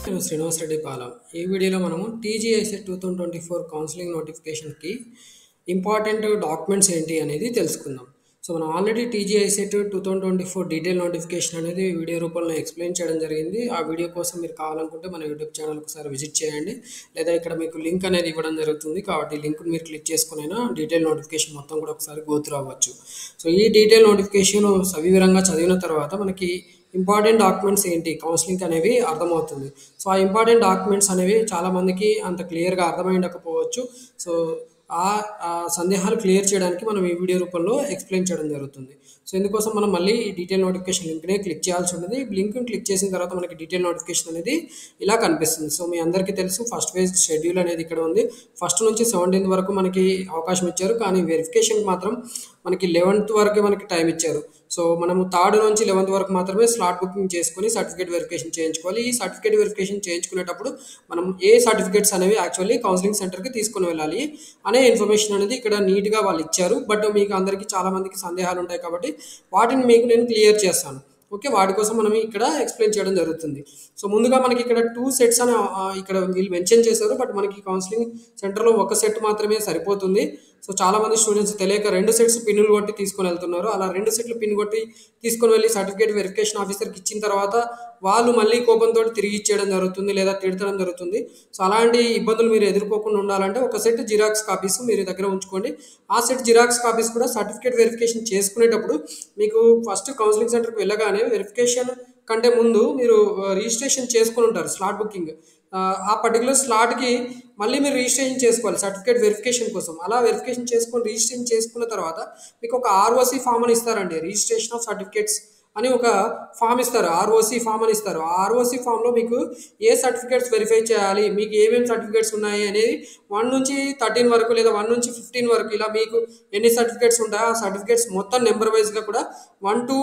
నేను శ్రీనివాస్ రెడ్డి పాలెం. ఈ వీడియోలో మనము టీజీఐసెట్ 2024 కౌన్సిలింగ్ నోటిఫికేషన్‌కి ఇంపార్టెంట్ డాక్యుమెంట్స్ ఏంటి అనేది తెలుసుకుందాం. సో, మనం ఆల్రెడీ టీజీఐసెట్ 2024 డీటెయిల్ నోటిఫికేషన్ అనేది వీడియో రూపంలో ఎక్స్‌ప్లెయిన్ చేయడం జరిగింది. ఆ వీడియో కోసం మీరు కావాలనుకుంటే మన యూట్యూబ్ ఛానల్ ఒకసారి విజిట్ చేయండి. లేదా ఇక్కడ మీకు లింక్ అనేది ఇవ్వడం జరుగుతుంది. కాబట్టి లింక్‌ని మీరు క్లిక్ చేసుకొనైనా డీటెయిల్ నోటిఫికేషన్ మొత్తం కూడా ఒకసారి గో త్రూ అవ్వచ్చు. సో, ఈ డీటెయిల్ నోటిఫికేషన్ సవివరంగా చదివిన తర్వాత మనకి ఇంపార్టెంట్ డాక్యుమెంట్స్ ఏంటి కౌన్సిలింగ్ అనేవి అర్థమవుతుంది. సో, ఆ ఇంపార్టెంట్ డాక్యుమెంట్స్ అనేవి చాలామందికి అంత క్లియర్‌గా అర్థమై ఉండకపోవచ్చు. సో, ఆ సందేహాలు క్లియర్ చేయడానికి మనం ఈ వీడియో రూపంలో ఎక్స్‌ప్లెయిన్ చేయడం జరుగుతుంది. సో, ఇందుకోసం మనం మళ్ళీ ఈ డీటెయిల్ నోటిఫికేషన్ లింక్‌నే క్లిక్ చేయాల్సి ఉంటుంది. లింక్‌ని క్లిక్ చేసిన తర్వాత మనకి డీటెయిల్ నోటిఫికేషన్ అనేది ఇలా కనిపిస్తుంది. సో, మీ అందరికీ తెలుసు ఫస్ట్ ఫేజ్ షెడ్యూల్ అనేది ఇక్కడ ఉంది. ఫస్ట్ నుంచి 17th వరకు మనకి అవకాశం ఇచ్చారు. కానీ వెరిఫికేషన్‌కి మాత్రం మనకి 11th వరకే మనకి టైం ఇచ్చారు. సో, మనము 3rd నుంచి 11th వరకు మాత్రమే స్లాట్ బుకింగ్ చేసుకొని సర్టిఫికేట్ వెరిఫికేషన్ చేయించుకోవాలి. ఈ సర్టిఫికేట్ వెరిఫికేషన్ చేయించుకునేటప్పుడు మనం ఏ సర్టిఫికేట్స్ అనేవి యాక్చువల్లీ కౌన్సిలింగ్ సెంటర్‌కి తీసుకొని వెళ్ళాలి అనే ఇన్ఫర్మేషన్ అనేది ఇక్కడ నీట్‌గా వాళ్ళు ఇచ్చారు. బట్ మీకు అందరికీ చాలామందికి సందేహాలు ఉంటాయి కాబట్టి వాటిని మీకు నేను క్లియర్ చేస్తాను. ఓకే. వాటి కోసం మనం ఇక్కడ ఎక్స్‌ప్లెయిన్ చేయడం జరుగుతుంది. సో, ముందుగా మనకి ఇక్కడ 2 సెట్స్ అని ఇక్కడ వీళ్ళు మెన్షన్ చేశారు. బట్ మనకి కౌన్సిలింగ్ సెంటర్‌లో ఒక సెట్ మాత్రమే సరిపోతుంది. సో, చాలామంది స్టూడెంట్స్ తెలియక 2 సెట్స్ పిన్నులు కొట్టి తీసుకొని వెళ్తున్నారు. అలా 2 సెట్లు పిన్ కొట్టి తీసుకొని వెళ్ళి సర్టిఫికేట్ వెరిఫికేషన్ ఆఫీసర్‌కి ఇచ్చిన తర్వాత వాళ్ళు మళ్ళీ కోపంతోటి తిరిగి ఇచ్చేయడం జరుగుతుంది. లేదా తిడతడం జరుగుతుంది. సో, అలాంటి ఇబ్బందులు మీరు ఎదుర్కోకుండా ఉండాలంటే ఒక సెట్ జిరాక్స్ కాపీస్ మీరు దగ్గర ఉంచుకోండి. ఆ సెట్ జిరాక్స్ కాపీస్ కూడా సర్టిఫికేట్ వెరిఫికేషన్ చేసుకునేటప్పుడు మీకు ఫస్ట్ కౌన్సిలింగ్ సెంటర్‌కి వెళ్ళగానే వెరిఫికేషన్ కంటే ముందు మీరు రిజిస్ట్రేషన్ చేసుకొని ఉంటారు స్లాట్ బుకింగ్. ఆ పర్టిక్యులర్ స్లాట్‌కి మళ్ళీ మీరు రిజిస్ట్రేషన్ చేసుకోవాలి సర్టిఫికేట్ వెరిఫికేషన్ కోసం. అలా వెరిఫికేషన్ చేసుకొని రిజిస్ట్రేషన్ చేసుకున్న తర్వాత మీకు ఒక ఆర్ఓసీ ఫామ్ అని ఇస్తారండి. రిజిస్ట్రేషన్ ఆఫ్ సర్టిఫికేట్స్ అని ఒక ఫామ్ ఇస్తారు. ఆర్ఓసీ ఫామ్ అని ఇస్తారు. ఆ ఆర్ఓసీ ఫామ్‌లో మీకు ఏ సర్టిఫికేట్స్ వెరిఫై చేయాలి, మీకు ఏమేమి సర్టిఫికేట్స్ ఉన్నాయి అనేది 1 నుంచి 13 వరకు లేదా 1 నుంచి 15 వరకు ఇలా మీకు ఎన్ని సర్టిఫికేట్స్ ఉంటాయో ఆ సర్టిఫికేట్స్ మొత్తం నెంబర్ వైస్‌గా కూడా 1, 2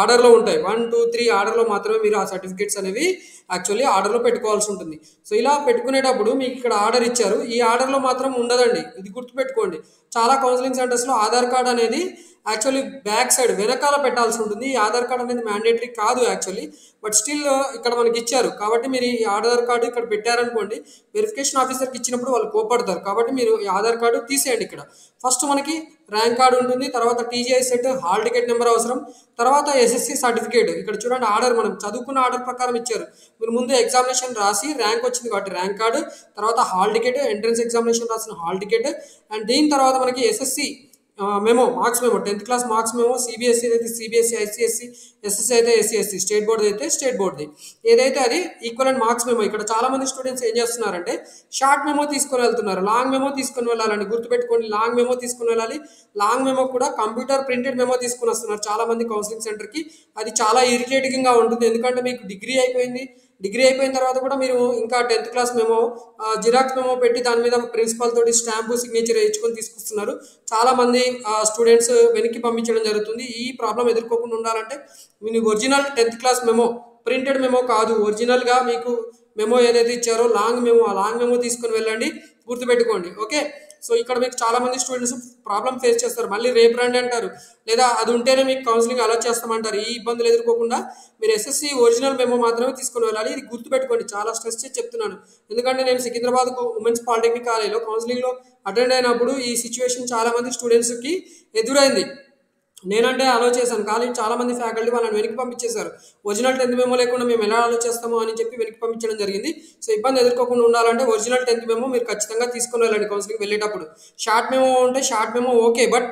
ఆర్డర్‌లో ఉంటాయి. 1, 2, 3 ఆర్డర్‌లో మాత్రమే మీరు ఆ సర్టిఫికేట్స్ అనేవి యాక్చువల్లీ ఆర్డర్‌లో పెట్టుకోవాల్సి ఉంటుంది. సో, ఇలా పెట్టుకునేటప్పుడు మీకు ఇక్కడ ఆర్డర్ ఇచ్చారు. ఈ ఆర్డర్‌లో మాత్రం ఉండదండి. ఇది గుర్తుపెట్టుకోండి. చాలా కౌన్సిలింగ్ సెంటర్స్‌లో ఆధార్ కార్డ్ అనేది యాక్చువల్లీ బ్యాక్ సైడ్ వెనకాల పెట్టాల్సి ఉంటుంది. ఈ ఆధార్ కార్డ్ అనేది మ్యాండేటరీ కాదు యాక్చువల్లీ. బట్ స్టిల్ ఇక్కడ మనకి ఇచ్చారు. కాబట్టి మీరు ఈ ఆధార్ కార్డు ఇక్కడ పెట్టారనుకోండి, వెరిఫికేషన్ ఆఫీసర్‌కి ఇచ్చినప్పుడు వాళ్ళు కోపడతారు. కాబట్టి మీరు ఈ ఆధార్ కార్డు తీసేయండి ఇక్కడ. ఫస్ట్ మనకి ర్యాంక్ కార్డ్ ఉంటుంది. తర్వాత TGI set, hall ticket number అవసరం. తర్వాత ఎస్ఎస్‌సి సర్టిఫికేట్. ఇక్కడ చూడండి ఆర్డర్ మనం చదువుకున్న ఆర్డర్ ప్రకారం ఇచ్చారు. మీరు ముందు ఎగ్జామినేషన్ రాసి ర్యాంక్ వచ్చింది కాబట్టి ర్యాంక్ కార్డు, తర్వాత హాల్ టికెట్, ఎంట్రన్స్ ఎగ్జామినేషన్ రాసిన హాల్ టికెట్ అండ్ దీని తర్వాత మనకి SSC memo, marks memo, 10th class marks memo, CBSE అయితే సీబీఎస్ఈ, ఐసీఎస్ఈ, ఎస్ఎస్సీ అయితే ఎస్సీఎస్సీ, స్టేట్ బోర్డ్ అయితే స్టేట్ బోర్డ్‌ది. ఏదైతే అది ఈక్వలెంట్ మార్క్స్ మెమో. ఇక్కడ చాలామంది స్టూడెంట్స్ ఏం చేస్తున్నారంటే షార్ట్ మెమో తీసుకొని వెళ్తున్నారు. లాంగ్ మెమో తీసుకొని వెళ్ళాలండి. గుర్తుపెట్టుకోండి, లాంగ్ మెమో తీసుకొని వెళ్ళాలి. లాంగ్ మెమో కూడా కంప్యూటర్ ప్రింటెడ్ మెమో తీసుకొని వస్తున్నారు చాలామంది కౌన్సిలింగ్ సెంటర్‌కి. అది చాలా ఇరిటేటింగ్‌గా ఉంటుంది. ఎందుకంటే మీకు డిగ్రీ అయిపోయింది. డిగ్రీ అయిపోయిన తర్వాత కూడా మీరు ఇంకా 10th class memo, xerox memo పెట్టి దాని మీద ప్రిన్సిపల్ తోటి స్టాంపు, సిగ్నేచర్ వేయించుకొని తీసుకొస్తున్నారు. చాలామంది స్టూడెంట్స్ వెనక్కి పంపించడం జరుగుతుంది. ఈ ప్రాబ్లం ఎదుర్కోకుండా ఉండాలంటే మీ original 10th class memo, printed memo కాదు, ఒరిజినల్‌గా మీకు మెమో ఏదైతే ఇచ్చారో లాంగ్ మెమో, ఆ లాంగ్ మెమో తీసుకొని వెళ్ళండి. గుర్తుపెట్టుకోండి. ఓకే. సో, ఇక్కడ మీకు చాలామంది స్టూడెంట్స్ ప్రాబ్లమ్ ఫేస్ చేస్తారు. మళ్ళీ రేపు రండి అంటారు. లేదా అది ఉంటేనే మీకు కౌన్సిలింగ్ అలో చేస్తామంటారు. ఈ ఇబ్బందులు ఎదుర్కోకుండా మీరు ఎస్ఎస్‌సి ఒరిజినల్ మెమో మాత్రమే తీసుకొని వెళ్ళాలి. ఇది గుర్తుపెట్టుకోండి. చాలా స్ట్రెస్ చేసి చెప్తున్నాను. ఎందుకంటే నేను సికింద్రాబాద్ ఉమెన్స్ పాలిటెక్నిక్ కాలేజ్‌లో కౌన్సిలింగ్‌లో అటెండ్ అయినప్పుడు ఈ సిట్యుయేషన్ చాలామంది స్టూడెంట్స్‌కి ఎదురైంది. నేనంటే అలో చేశాను. కానీ చాలామంది ఫ్యాకల్టీ వాళ్ళని వెనక్కి పంపించేశారు. ఒరిజినల్ 10th మెమో లేకుండా మేము ఎలా అలో చేస్తాము అని చెప్పి వెనక్కి పంపించడం జరిగింది. సో, ఇబ్బంది ఎదుర్కోకుండా ఉండాలంటే ఒరిజినల్ 10th మెమో మీరు ఖచ్చితంగా తీసుకొని వెళ్ళండి కౌన్సిలింగ్ వెళ్ళేటప్పుడు. షార్ట్ మెమో ఉంటే షార్ట్ మెమో ఓకే. బట్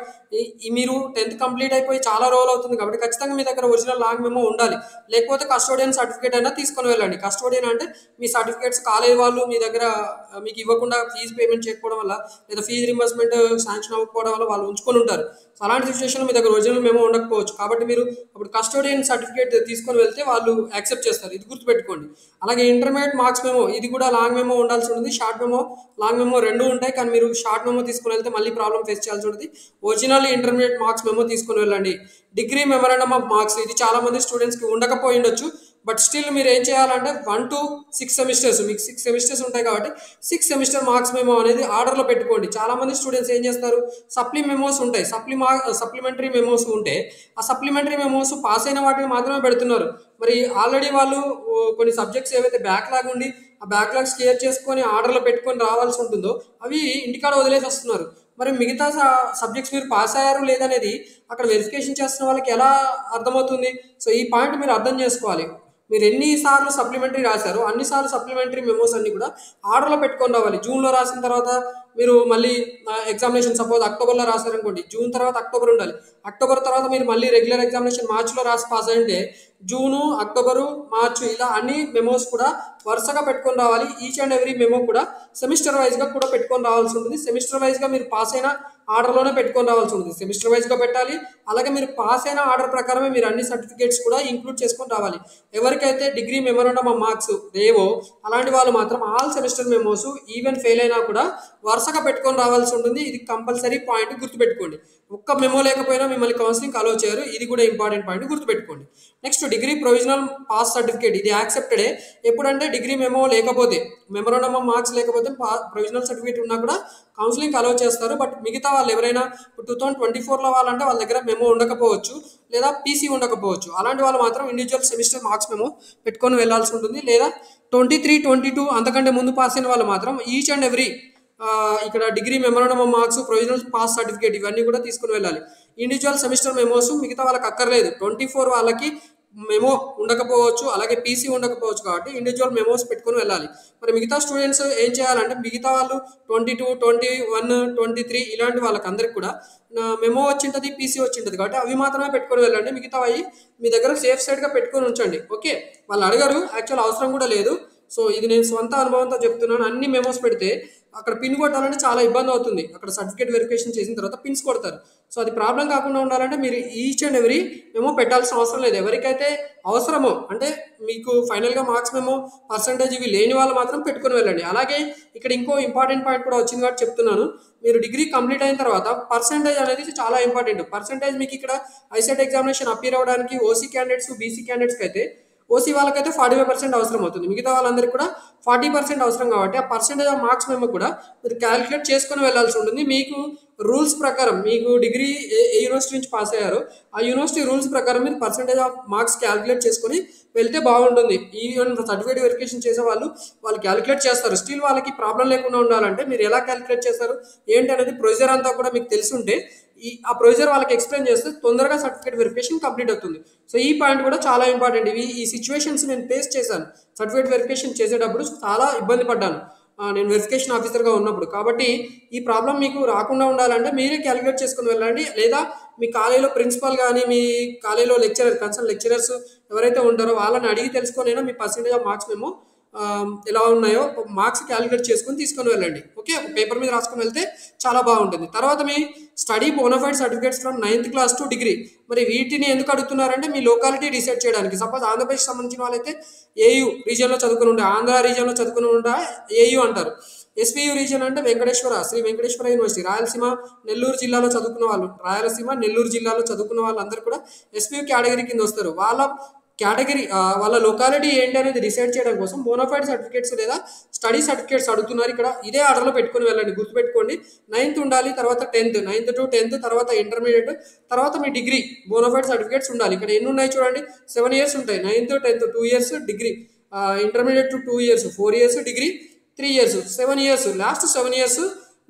మీరు 10th కంప్లీట్ అయిపోయి చాలా రోజులు అవుతుంది కాబట్టి ఖచ్చితంగా మీ దగ్గర ఒరిజినల్ లాంగ్ మెమో ఉండాలి. లేకపోతే కస్టోడియన్ సర్టిఫికేట్ అయినా తీసుకొని వెళ్ళండి. కస్టోడియన్ అంటే మీ సర్టిఫికేట్స్ కాలేజ్ వాళ్ళు మీ దగ్గర మీకు ఇవ్వకుండా ఫీజు పేమెంట్ చేయకపోవడం వల్ల లేదా ఫీజు రింబర్స్మెంట్ శాంక్షన్ అవ్వకపోవడం వల్ల వాళ్ళు ఉంచుకొని ఉంటారు. సో, అలాంటి సిచ్యువేషన్‌లో మీ దగ్గర ఒరిజినల్ మెమో ఉండకపోవచ్చు. కాబట్టి మీరు అప్పుడు కస్టోడియన్ సర్టిఫికేట్ తీసుకొని వెళ్తే వాళ్ళు యాక్సెప్ట్ చేస్తారు. ఇది గుర్తుపెట్టుకోండి. అలాగే ఇంటర్మీడియట్ మార్క్స్ మెమో, ఇది కూడా లాంగ్ మెమో ఉండాల్సి ఉంటుంది. షార్ట్ మెమో, లాంగ్ మెమో 2 ఉంటాయి. కానీ మీరు షార్ట్ మెమో తీసుకొని వెళ్తే మళ్ళీ ప్రాబ్లమ్ ఫేస్ చేయాల్సి ఉంటుంది. ఒరిజినల్ ఇంటర్మీడియట్ మార్క్స్ మెమో తీసుకొని వెళ్ళండి. డిగ్రీ మెమరాండమ్ ఆఫ్ మార్క్స్, ఇది చాలామంది స్టూడెంట్స్‌కి ఉండకపోయి ఉండొచ్చు. బట్ స్టిల్ మీరు ఏం చేయాలంటే 1 to 6 సెమిస్టర్స్, మీకు 6 సెమిస్టర్స్ ఉంటాయి కాబట్టి 6 సెమిస్టర్ మార్క్స్ మెమో అనేది ఆర్డర్‌లో పెట్టుకోండి. చాలామంది స్టూడెంట్స్ ఏం చేస్తారు, మెమోస్ ఉంటాయి. సప్లిమెంటరీ మెమోస్ ఉంటే ఆ సప్లిమెంటరీ మెమోస్ పాస్ అయిన వాటిని మాత్రమే పెడుతున్నారు. మరి ఆల్రెడీ వాళ్ళు కొన్ని సబ్జెక్ట్స్ ఏవైతే బ్యాక్లాగ్ ఉండి ఆ బ్యాక్లాగ్స్ క్లియర్ చేసుకొని ఆర్డర్లో పెట్టుకొని రావాల్సి ఉంటుందో అవి ఇంటికాడ వదిలేసి వస్తున్నారు. మరి మిగతా సబ్జెక్ట్స్ మీరు పాస్ అయ్యారు లేదనేది అక్కడ వెరిఫికేషన్ చేస్తున్న వాళ్ళకి ఎలా అర్థమవుతుంది? సో ఈ పాయింట్ మీరు అర్థం చేసుకోవాలి. మీరు ఎన్నిసార్లు సప్లిమెంటరీ రాశారో అన్నిసార్లు సప్లిమెంటరీ మెమోస్ అన్ని కూడా ఆర్డర్లో పెట్టుకొని రావాలి. జూన్లో రాసిన తర్వాత మీరు మళ్ళీ ఎగ్జామినేషన్ సపోజ్ అక్టోబర్లో రాశారనుకోండి, జూన్ తర్వాత అక్టోబర్ ఉండాలి. అక్టోబర్ తర్వాత మీరు మళ్ళీ రెగ్యులర్ ఎగ్జామినేషన్ మార్చిలో రాసి పాస్ అంటే జూను, అక్టోబరు, మార్చు ఇలా అన్ని మెమోస్ కూడా వరుసగా పెట్టుకొని రావాలి. ఈచ్ అండ్ ఎవ్రీ మెమో కూడా సెమిస్టర్ వైజ్గా కూడా పెట్టుకొని రావాల్సి ఉంటుంది. సెమిస్టర్ వైజ్గా మీరు పాస్ అయిన ఆర్డర్లోనే పెట్టుకొని రావాల్సి ఉంటుంది. సెమిస్టర్ వైజ్గా పెట్టాలి. అలాగే మీరు పాస్ అయిన ఆర్డర్ ప్రకారమే మీరు అన్ని సర్టిఫికేట్స్ కూడా ఇంక్లూడ్ చేసుకొని రావాలి. ఎవరికైతే డిగ్రీ మెమోరాండమ్ ఆఫ్ మార్క్స్ లేవో అలాంటి వాళ్ళు మాత్రం all semester memos even fail అయినా కూడా వరుసగా పెట్టుకొని రావాల్సి ఉంటుంది. ఇది కంపల్సరీ పాయింట్ గుర్తుపెట్టుకోండి. ఒక్క మెమో లేకపోయినా మిమ్మల్ని కౌన్సిలింగ్ అలో చేయరు. ఇది కూడా ఇంపార్టెంట్ పాయింట్ గుర్తుపెట్టుకోండి. Next degree provisional pass certificate, ఇది యాక్సెప్టెడే. ఎప్పుడంటే డిగ్రీ మెమో లేకపోతే, మెమోరాండమ్ ఆఫ్ మార్క్స్ లేకపోతే ప్రొవిజనల్ సర్టిఫికేట్ ఉన్నా కూడా కౌన్సిలింగ్ అలో చేస్తారు. బట్ మిగతా వాళ్ళు ఎవరైనా 2024లో వాళ్ళంటే వాళ్ళ దగ్గర మెమో ఉండకపోవచ్చు లేదా పీసీ ఉండకపోవచ్చు. అలాంటి వాళ్ళు మాత్రం ఇండివిజువల్ సెమిస్టర్ మార్క్స్ మెమో పెట్టుకొని వెళ్ళాల్సి ఉంటుంది. లేదా 23, 22 అంతకంటే ముందు పాస్ అయిన వాళ్ళు మాత్రం ఈచ్ అండ్ ఎవ్రీ ఇక్కడ degree memorandum of marks, provisional pass certificate ఇవన్నీ కూడా తీసుకుని వెళ్ళాలి. ఇండివిజువల్ సెమిస్టర్ మెమోస్ మిగతా వాళ్ళకి అక్కర్లేదు. 24 వాళ్ళకి మెమో ఉండకపోవచ్చు, అలాగే పీసీ ఉండకపోవచ్చు కాబట్టి ఇండివిజువల్ మెమోస్ పెట్టుకొని వెళ్ళాలి. మరి మిగతా స్టూడెంట్స్ ఏం చేయాలంటే మిగతా వాళ్ళు 22, 21, 23 ఇలాంటి వాళ్ళకి అందరికి కూడా మెమో వచ్చింటుంది, పీసీ వచ్చింటుంది కాబట్టి అవి మాత్రమే పెట్టుకొని వెళ్ళండి. మిగతావి మీ దగ్గర సేఫ్ సైడ్గా పెట్టుకొని ఉంచండి. ఓకే, వాళ్ళు అడగరు, యాక్చువల్ అవసరం కూడా లేదు. సో ఇది నేను సొంత అనుభవంతో చెప్తున్నాను. అన్ని మెమోస్ పెడితే అక్కడ పిన్ కొట్టాలంటే చాలా ఇబ్బంది అవుతుంది. అక్కడ సర్టిఫికేట్ వెరిఫికేషన్ చేసిన తర్వాత పిన్స్ కొడతారు. సో అది ప్రాబ్లం కాకుండా ఉండాలంటే మీరు ఈచ్ అండ్ ఎవ్రీ మెమో పెట్టాల్సిన అవసరం లేదు. ఎవరికైతే అవసరమో అంటే మీకు ఫైనల్గా మార్క్స్ మెమో పర్సంటేజ్ ఇవి లేని వాళ్ళు మాత్రం పెట్టుకొని వెళ్ళండి. అలాగే ఇక్కడ ఇంకో ఇంపార్టెంట్ పాయింట్ కూడా వచ్చింది కాబట్టి చెప్తున్నాను. మీరు డిగ్రీ కంప్లీట్ అయిన తర్వాత పర్సంటేజ్ అనేది చాలా ఇంపార్టెంట్. పర్సంటేజ్ మీకు ఇక్కడ ఐసెట్ ఎగ్జామినేషన్ అపీర్ అవ్వడానికి ఓసీ క్యాండిడేట్స్, బీసీ క్యాండిడేట్స్కి అయితే ఓసీ వాళ్ళకైతే 45% అవసరం అవుతుంది. మిగతా వాళ్ళందరికీ కూడా 40% అవసరం కాబట్టి ఆ పర్సెంటేజ్ ఆఫ్ మార్క్స్ మేము కూడా మీరు క్యాలిక్యులేట్ చేసుకొని వెళ్ళాల్సి ఉంటుంది. మీకు రూల్స్ ప్రకారం మీకు డిగ్రీ ఏ యూనివర్సిటీ నుంచి పాస్ అయ్యారో ఆ యూనివర్సిటీ రూల్స్ ప్రకారం మీరు పర్సెంటేజ్ ఆఫ్ మార్క్స్ క్యాలిక్యులేట్ చేసుకొని వెళ్తే బాగుంటుంది. ఈవెన్ సర్టిఫికేట్ వెరిఫికేషన్ చేసే వాళ్ళు క్యాలిక్యులేట్ చేస్తారు. స్టిల్ వాళ్ళకి ప్రాబ్లం లేకుండా ఉండాలంటే మీరు ఎలా క్యాలిక్యులేట్ చేస్తారు ఏంటి అనేది ప్రొసీజర్ అంతా కూడా మీకు తెలిసి ఉంటే ఆ ప్రొసీజర్ వాళ్ళకి ఎక్స్ప్లెయిన్ చేస్తే తొందరగా సర్టిఫికేట్ వెరిఫికేషన్ కంప్లీట్ అవుతుంది. సో ఈ పాయింట్ కూడా చాలా ఇంపార్టెంట్. ఈ సిచ్యువేషన్స్ నేను ఫేస్ చేశాను. సర్టిఫికేట్ వెరిఫికేషన్ చేసేటప్పుడు చాలా ఇబ్బంది పడ్డాను నేను వెరిఫికేషన్ ఆఫీసర్గా ఉన్నప్పుడు. కాబట్టి ఈ ప్రాబ్లం మీకు రాకుండా ఉండాలంటే మీరే క్యాలిక్యులేట్ చేసుకుని వెళ్ళండి. లేదా మీ కాలేజీలో ప్రిన్సిపల్ కానీ మీ కాలేజీలో కన్సల్ట్ లెక్చరర్స్ ఎవరైతే ఉంటారో వాళ్ళని అడిగి తెలుసుకొనైనా మీ పర్సెంటేజ్ ఆఫ్ మార్క్స్ మేము ఎలా ఉన్నాయో మార్క్స్ క్యాలిక్యులేట్ చేసుకొని తీసుకొని వెళ్ళండి. ఓకే, పేపర్ మీద రాసుకొని వెళ్తే చాలా బాగుంటుంది. తర్వాత మీ study bonafide certificates from 9th class to degree. మరి వీటిని ఎందుకు అడుగుతున్నారంటే మీ లోకాలిటీ డిసైడ్ చేయడానికి. సపోజ్ ఆంధ్రప్రదేశ్ సంబంధించిన వాళ్ళైతే ఏయూ రీజియన్లో చదువుకుని ఉంటే, ఆంధ్ర రీజియన్లో చదువుకుని ఉంటే ఏయూ అంటారు. ఎస్వియు రీజియన్ అంటే శ్రీ వెంకటేశ్వర యూనివర్సిటీ. రాయలసీమ నెల్లూరు జిల్లాలో చదువుకున్న వాళ్ళు, రాయలసీమ నెల్లూరు జిల్లాలో చదువుకున్న వాళ్ళందరూ కూడా ఎస్వియు కేటగిరీ కింద వస్తారు. వాళ్ళ కేటగిరీ వాళ్ళ లొకాలిటీ ఏంటి అనేది డిసైడ్ చేయడం కోసం బోనఫైడ్ సర్టిఫికేట్స్ లేదా స్టడీ సర్టిఫికేట్స్ అడుగుతున్నారు. ఇక్కడ ఇదే ఆర్డర్లో పెట్టుకొని వెళ్ళండి. గుర్తుపెట్టుకోండి, 9th ఉండాలి, తర్వాత 10th, 9th to 10th, తర్వాత ఇంటర్మీడియట్, తర్వాత మీ డిగ్రీ బోనఫైడ్ సర్టిఫికేట్స్ ఉండాలి. ఇక్కడ ఎన్ని ఉన్నాయి చూడండి, 7 years ఉంటాయి. 9th, 10th 2 years, degree intermediate 2 years, 4 years, degree 3 years, 7 years, last 7 years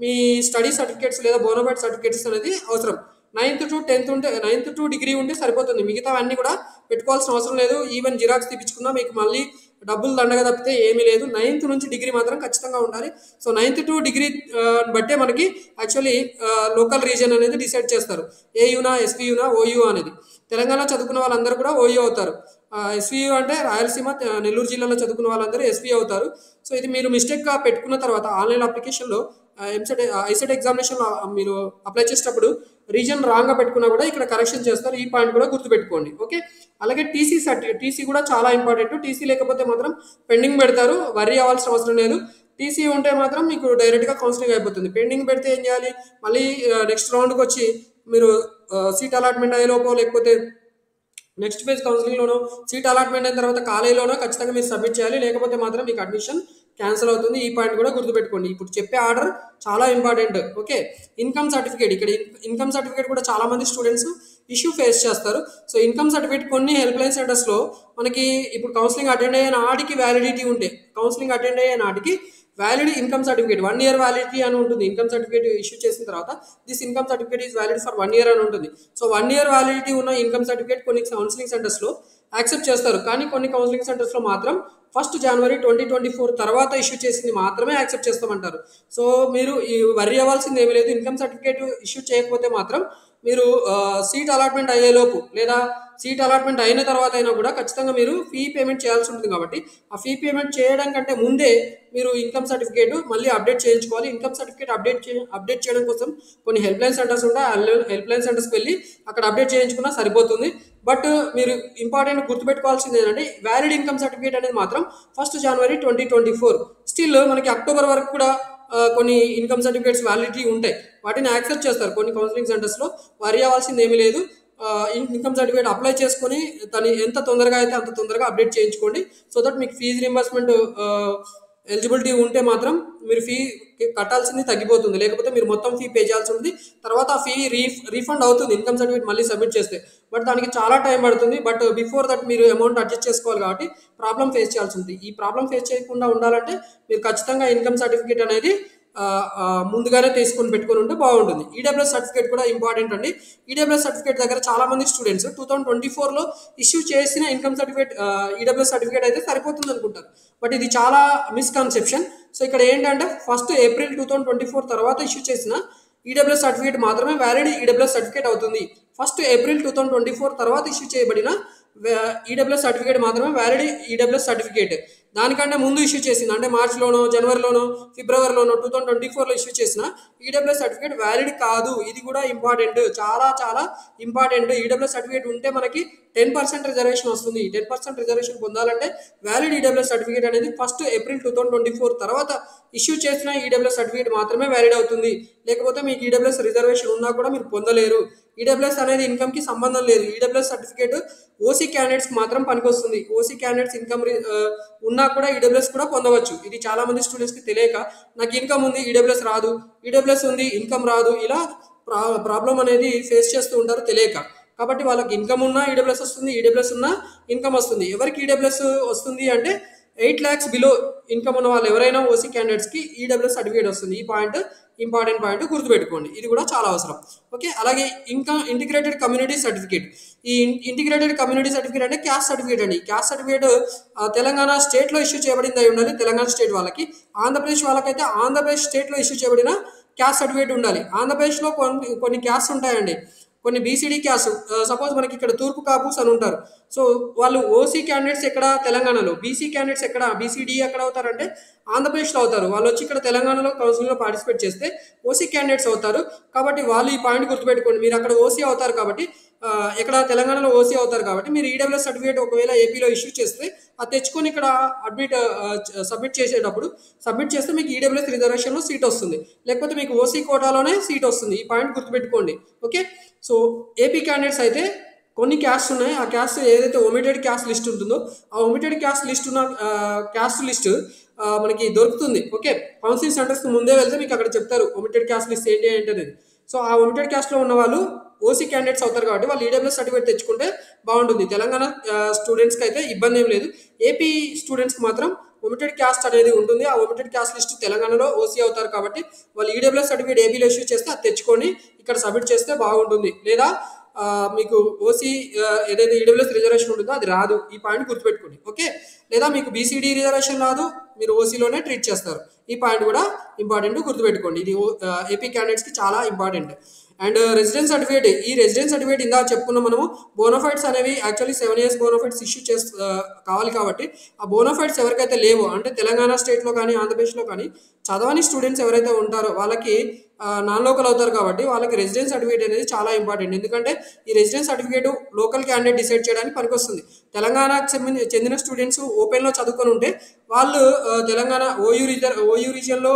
మీ స్టడీ సర్టిఫికేట్స్ లేదా బోనఫైడ్ సర్టిఫికేట్స్ అనేది అవసరం. 9th to 10th ఉంటే, 9th to డిగ్రీ ఉంటే సరిపోతుంది. మిగతా అన్నీ కూడా పెట్టుకోవాల్సిన అవసరం లేదు. ఈవెన్ జిరాక్స్ తీపించుకున్నా మీకు మళ్ళీ డబ్బులు దండగా తప్పితే ఏమీ లేదు. 9th నుంచి డిగ్రీ మాత్రం ఖచ్చితంగా ఉండాలి. సో 9th to డిగ్రీ బట్టే మనకి యాక్చువల్లీ లోకల్ రీజియన్ అనేది డిసైడ్ చేస్తారు. ఏయునా, ఎస్వియునా, ఓయూ అనేది. తెలంగాణ చదువుకున్న వాళ్ళందరూ కూడా ఓయూ అవుతారు. ఎస్వియు అంటే రాయలసీమ నెల్లూరు జిల్లాలో చదువుకున్న వాళ్ళందరూ ఎస్వి అవుతారు. సో ఇది మీరు మిస్టేక్గా పెట్టుకున్న తర్వాత ఆన్లైన్ అప్లికేషన్లో ఐసెట్ ఎగ్జామినేషన్లో మీరు అప్లై చేసేటప్పుడు రీజన్ రాంగ్గా పెట్టుకున్నా కూడా ఇక్కడ కరెక్షన్ చేస్తారు. ఈ పాయింట్ కూడా గుర్తుపెట్టుకోండి. ఓకే, అలాగే టీసీ కూడా చాలా ఇంపార్టెంట్. టీసీ లేకపోతే మాత్రం పెండింగ్ పెడతారు, వర్రీ అవ్వాల్సిన అవసరం లేదు. టీసీ ఉంటే మాత్రం మీకు డైరెక్ట్గా కౌన్సిలింగ్ అయిపోతుంది. పెండింగ్ పెడితే ఏం చేయాలి, మళ్ళీ నెక్స్ట్ రౌండ్కి వచ్చి మీరు సీట్ అలాట్మెంట్ అయ్యేలోపో లేకపోతే నెక్స్ట్ ఫేజ్ కౌన్సిలింగ్లోనో సీట్ అలాట్మెంట్ అయిన తర్వాత కాలేజీలోనో ఖచ్చితంగా మీరు సబ్మిట్ చేయాలి. లేకపోతే మాత్రం మీకు అడ్మిషన్ క్యాన్సిల్ అవుతుంది. ఈ పాయింట్ కూడా గుర్తుపెట్టుకోండి. ఇప్పుడు చెప్పే ఆర్డర్ చాలా ఇంపార్టెంట్. Okay, income certificate. ఇక్కడ ఇన్కమ్ సర్టిఫికేట్ కూడా చాలామంది స్టూడెంట్స్ ఇష్యూ ఫేస్ చేస్తారు. సో ఇన్కమ్ సర్టిఫికేట్ కొన్ని హెల్ప్ లైన్ సెంటర్స్లో మనకి ఇప్పుడు కౌన్సిలింగ్ అటెండ్ అయ్యే నాటికి వ్యాలిడిటీ ఉంటే, కౌన్సిలింగ్ అటెండ్ అయ్యే నాటికి valid income certificate 1 year validity అని ఉంటుంది. ఇన్కమ్ సర్టిఫికేట్ ఇష్యూ చేసిన తర్వాత this income certificate is valid for 1 year అని ఉంటుంది. సో 1 ఇయర్ వ్యాలిడిటీ ఉన్న ఇన్కమ్ సర్టిఫికేట్ కొన్ని కౌన్సిలింగ్ సెంటర్స్లో యాక్సెప్ట్ చేస్తారు. కానీ కొన్ని కౌన్సిలింగ్ సెంటర్స్లో మాత్రం 1 జనవరి 2024 తర్వాత ఇష్యూ చేసింది మాత్రమే యాక్సెప్ట్ చేస్తామంటారు. సో మీరు ఈ వర్రీ అవ్వాల్సింది ఏమీ లేదు. ఇన్కమ్ సర్టిఫికేట్ ఇష్యూ చేయకపోతే మాత్రం మీరు సీట్ అలాట్మెంట్ అయ్యేలోపు లేదా సీట్ అలాట్మెంట్ అయిన తర్వాత అయినా కూడా ఖచ్చితంగా మీరు ఫీ పేమెంట్ చేయాల్సి ఉంటుంది. కాబట్టి ఆ ఫీ పేమెంట్ చేయడం కంటే ముందే మీరు ఇన్కమ్ సర్టిఫికేట్ మళ్ళీ అప్డేట్ చేయించుకోవాలి. ఇన్కమ్ సర్టిఫికేట్ అప్డేట్ చేయడం కోసం కొన్ని హెల్ప్ లైన్ సెంటర్స్ ఉంటాయి. ఆ హెల్ప్ లైన్ సెంటర్స్కి వెళ్ళి అక్కడ అప్డేట్ చేయించుకున్నా సరిపోతుంది. బట్ మీరు ఇంపార్టెంట్ గుర్తుపెట్టుకోవాల్సింది ఏంటంటే వ్యాలిడ్ ఇన్కమ్ సర్టిఫికేట్ అనేది మాత్రం 1 జనవరి 2024. స్టిల్ మనకి అక్టోబర్ వరకు కూడా కొన్ని ఇన్కమ్ సర్టిఫికేట్స్ వ్యాలిడిటీ ఉంటాయి. వాటిని యాక్సెప్ట్ చేస్తారు కొన్ని కౌన్సిలింగ్ సెంటర్స్లో. వరి అవ్వాల్సింది ఏమీ లేదు. ఇన్కమ్ సర్టిఫికేట్ అప్లై చేసుకొని దాన్ని ఎంత తొందరగా అయితే అంత తొందరగా అప్డేట్ చేయించుకోండి. సో దట్ మీకు ఫీజు రింబర్స్మెంట్ ఎలిజిబిలిటీ ఉంటే మాత్రం మీరు ఫీ కట్టాల్సింది తగ్గిపోతుంది. లేకపోతే మీరు మొత్తం ఫీ పే చేయాల్సి ఉంటుంది. తర్వాత ఆ ఫీ రీఫండ్ అవుతుంది ఇన్కమ్ సర్టిఫికేట్ మళ్ళీ సబ్మిట్ చేస్తే. బట్ దానికి చాలా టైం పడుతుంది. బట్ బిఫోర్ దట్ మీరు అమౌంట్ అడ్జస్ట్ చేసుకోవాలి కాబట్టి ప్రాబ్లం ఫేస్ చేయాల్సి ఉంటుంది. ఈ ప్రాబ్లం ఫేస్ చేయకుండా ఉండాలంటే మీరు ఖచ్చితంగా ఇన్కమ్ సర్టిఫికేట్ అనేది ముందుగానే తీసుకొని పెట్టుకొని ఉంటే బాగుంటుంది. ఈడబ్ల్యూఎస్ సర్టిఫికేట్ కూడా ఇంపార్టెంట్ అండి. ఈడబ్ల్యూఎస్ సర్టిఫికేట్ దగ్గర చాలా మంది స్టూడెంట్స్ 2024లో ఇష్యూ చేసిన ఇన్కమ్ సర్టిఫికేట్ ఈడబ్ల్యూఎస్ సర్టిఫికేట్ అయితే సరిపోతుంది అనుకుంటారు. బట్ ఇది చాలా మిస్కన్సెప్షన్. సో ఇక్కడ ఏంటంటే 1 ఏప్రిల్ 2024 తర్వాత ఇష్యూ చేసిన ఈడబ్ల్యూఎస్ సర్టిఫికేట్ మాత్రమే వ్యాలిడ్ ఈడబ్ల్యూఎస్ సర్టిఫికేట్ అవుతుంది. 1 ఏప్రిల్ 2024 తర్వాత ఇష్యూ చేయబడిన ఈడబ్ల్యూఎస్ సర్టిఫికేట్ మాత్రమే వ్యాలిడ్ ఈడబ్ల్యూఎస్ సర్టిఫికేట్. దానికంటే ముందు ఇష్యూ చేసింది అంటే మార్చిలోనో జనవరిలోనో ఫిబ్రవరిలోనో 2024లో ఇష్యూ చేసిన ఈడబ్ల్యూఎస్ సర్టిఫికేట్ వ్యాలిడ్ కాదు. ఇది కూడా ఇంపార్టెంట్, చాలా చాలా ఇంపార్టెంట్. ఈడబ్ల్యూఎస్ సర్టిఫికేట్ ఉంటే మనకి 10% రిజర్వేషన్ వస్తుంది. 10% రిజర్వేషన్ పొందాలంటే వ్యాలిడ్ ఈడబ్ల్యూఎస్ సర్టిఫికేట్ అనేది 1 ఏప్రిల్ 2024 తర్వాత ఇష్యూ చేసిన ఈడబ్ల్యూఎస్ సర్టిఫికేట్ మాత్రమే వ్యాలిడ్ అవుతుంది. లేకపోతే మీకు ఈడబ్ల్యూఎస్ రిజర్వేషన్ ఉన్నా కూడా మీరు పొందలేరు. ఈడబ్ల్యూఎస్ అనేది ఇన్కమ్కి సంబంధం లేదు. ఈడబ్ల్యూఎస్ సర్టిఫికేట్ ఓసీ క్యాండిడేట్స్కి మాత్రం పనికొస్తుంది. ఓసీ క్యాండిడేట్స్ ఇన్కమ్ ఉన్నా కూడా ఈడబ్ల్యూఎస్ కూడా పొందవచ్చు. ఇది చాలా మంది స్టూడెంట్స్కి తెలియక నాకు ఇన్కమ్ ఉంది ఈడబ్ల్యూఎస్ రాదు, ఈడబ్ల్యూఎస్ ఉంది ఇన్కమ్ రాదు, ఇలా ప్రాబ్లం అనేది ఫేస్ చేస్తూ ఉంటారు తెలియక. కాబట్టి వాళ్ళకి ఇన్కమ్ ఉన్నా ఈడబ్ల్యూఎస్ వస్తుంది, ఈడబ్ల్యూఎస్ ఉన్నా ఇన్కమ్ వస్తుంది. ఎవరికి ఈడబ్ల్యూఎస్ వస్తుంది అంటే 8 lakhs బిలో ఇన్కమ్ ఉన్న వాళ్ళు ఎవరైనా ఓసీ క్యాండిడేట్స్కి ఈడబ్ల్యూఎస్ సర్టిఫికేట్ వస్తుంది. ఈ పాయింట్ ఇంపార్టెంట్ పాయింట్ గుర్తుపెట్టుకోండి. ఇది కూడా చాలా అవసరం. ఓకే, అలాగే ఇంటిగ్రేటెడ్ కమ్యూనిటీ సర్టిఫికేట్. ఈ ఇంటిగ్రేటెడ్ కమ్యూనిటీ సర్టిఫికేట్ అంటే క్యాస్ట్ సర్టిఫికేట్ అండి. క్యాస్ట్ సర్టిఫికేట్ తెలంగాణ స్టేట్లో ఇష్యూ చేయబడింది అయి ఉండాలి. తెలంగాణ స్టేట్ వాళ్ళకి. ఆంధ్రప్రదేశ్ వాళ్ళకైతే ఆంధ్రప్రదేశ్ స్టేట్లో ఇష్యూ చేయబడిన క్యాస్ట్ సర్టిఫికేట్ ఉండాలి. ఆంధ్రప్రదేశ్లో కొన్ని క్యాస్ట్ ఉంటాయండి. కొన్ని బీసీడీ క్యాస్ట్, సపోజ్ మనకి ఇక్కడ తూర్పు కాపుస్ అని ఉంటారు. సో వాళ్ళు ఓసీ క్యాండిడేట్స్ ఎక్కడ తెలంగాణలో, బీసీ క్యాండిడేట్స్ ఎక్కడ బీసీడీ ఎక్కడ అవుతారంటే ఆంధ్రప్రదేశ్లో అవుతారు. వాళ్ళు వచ్చి ఇక్కడ తెలంగాణలో కౌన్సిలింగ్లో పార్టిసిపేట్ చేస్తే ఓసీ క్యాండిడేట్స్ అవుతారు. కాబట్టి వాళ్ళు ఈ పాయింట్ గుర్తుపెట్టుకోండి. మీరు అక్కడ ఓసీ అవుతారు కాబట్టి, ఇక్కడ తెలంగాణలో ఓసీ అవుతారు కాబట్టి మీరు ఈడబ్ల్యూఎస్ సర్టిఫికేట్ ఒకవేళ ఏపీలో ఇష్యూ చేస్తే అది తెచ్చుకొని ఇక్కడ సబ్మిట్ చేస్తే మీకు ఈడబ్ల్యూఎస్ రిజర్వేషన్లో సీట్ వస్తుంది. లేకపోతే మీకు ఓసీ కోటాలోనే సీట్ వస్తుంది. ఈ పాయింట్ గుర్తుపెట్టుకోండి. ఓకే, సో ఏపీ క్యాండిడేట్స్ అయితే కొన్ని క్యాస్ట్ ఉన్నాయి. ఆ క్యాస్ట్ ఏదైతే ఒమిటెడ్ క్యాస్ట్ లిస్ట్ ఉంటుందో ఆ ఒమిటెడ్ క్యాస్ట్ లిస్ట్ ఉన్న క్యాస్ట్ లిస్ట్ మనకి దొరుకుతుంది. ఓకే, కౌన్సిలింగ్ సెంటర్స్కి ముందే వెళ్తే మీకు అక్కడ చెప్తారు ఒమిటెడ్ క్యాస్ట్ లిస్ట్ ఏంటి అనేది. సో ఆ ఒమిటెడ్ క్యాస్ట్లో ఉన్న వాళ్ళు ఓసీ క్యాండిడేట్స్ అవుతారు కాబట్టి వాళ్ళు ఈడబ్ల్యూఎస్ సర్టిఫికేట్ తెచ్చుకుంటే బాగుంటుంది. తెలంగాణ స్టూడెంట్స్కి అయితే ఇబ్బంది ఏం లేదు. ఏపీ స్టూడెంట్స్కి మాత్రం ఒమిటెడ్ క్యాస్ట్ అనేది ఉంటుంది. ఆ ఒమిటెడ్ క్యాస్ట్ లిస్ట్ తెలంగాణలో ఓసీ అవుతారు కాబట్టి వాళ్ళు ఈడబ్ల్యూఎస్ సర్టిఫికేట్ ఏపీలో ఇష్యూ చేస్తే అది తెచ్చుకొని ఇక్కడ సబ్మిట్ చేస్తే బాగుంటుంది. లేదా మీకు ఓసీ ఏదైతే ఈడబ్ల్యూఎస్ రిజర్వేషన్ ఉంటుందో అది రాదు. ఈ పాయింట్ గుర్తుపెట్టుకోండి. ఓకే, లేదా మీకు బీసీడీ రిజర్వేషన్ రాదు, మీరు ఓసీలోనే ట్రీట్ చేస్తారు. ఈ పాయింట్ కూడా ఇంపార్టెంట్ గుర్తుపెట్టుకోండి. ఇది ఏపీ క్యాండిడేట్స్కి చాలా ఇంపార్టెంట్. And residence certificate. ఈ రెసిడెన్స్ సర్టిఫికేట్ ఇందాక చెప్పుకున్నాం మనము. బోనోఫైడ్స్ అనేవి యాక్చువల్లీ 7 years బోనోఫైడ్స్ ఇష్యూ కావాలి కాబట్టి ఆ బోనోఫైడ్స్ ఎవరికైతే లేవో అంటే తెలంగాణ స్టేట్లో కానీ ఆంధ్రప్రదేశ్లో కానీ చదవని స్టూడెంట్స్ ఎవరైతే ఉంటారో వాళ్ళకి నాన్ లోకల్ అవుతారు కాబట్టి వాళ్ళకి రెసిడెన్స్ సర్టిఫికేట్ అనేది చాలా ఇంపార్టెంట్. ఎందుకంటే ఈ residence certificate local candidate decide చేయడానికి పనికొస్తుంది. తెలంగాణకు చెందిన స్టూడెంట్స్ ఓపెన్లో చదువుకొని ఉంటే వాళ్ళు తెలంగాణ ఓయూ రీజియన్లో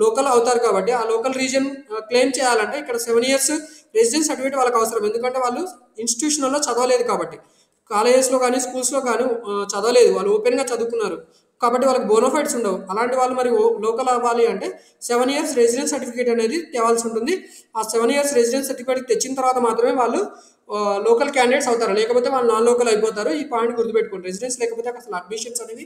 లోకల్ అవుతారు కాబట్టి ఆ లోకల్ రీజియన్ క్లెయిమ్ చేయాలంటే ఇక్కడ 7 years రెసిడెన్స్ సర్టిఫికేట్ వాళ్ళకి అవసరం. ఎందుకంటే వాళ్ళు ఇన్స్టిట్యూషనల్లో చదవలేదు కాబట్టి, కాలేజెస్లో కానీ స్కూల్స్లో కానీ చదవలేదు, వాళ్ళు ఓపెన్గా చదువుకున్నారు కాబట్టి వాళ్ళకి బోనోఫైడ్స్ ఉండవు. అలాంటి వాళ్ళు మరి లోకల్ అవ్వాలి అంటే 7 years రెసిడెన్స్ సర్టిఫికేట్ అనేది తేవాల్సి ఉంటుంది. ఆ 7 years రెసిడెన్స్ సర్టిఫికేట్ తెచ్చిన తర్వాత మాత్రమే వాళ్ళు లోకల్ క్యాండిడేట్స్ అవుతారు, లేకపోతే వాళ్ళు నాన్ లోకల్ అయిపోతారు. ఈ పాయింట్ గుర్తుపెట్టుకోండి. రెసిడెన్స్ లేకపోతే అసలు అడ్మిషన్స్ అనేవి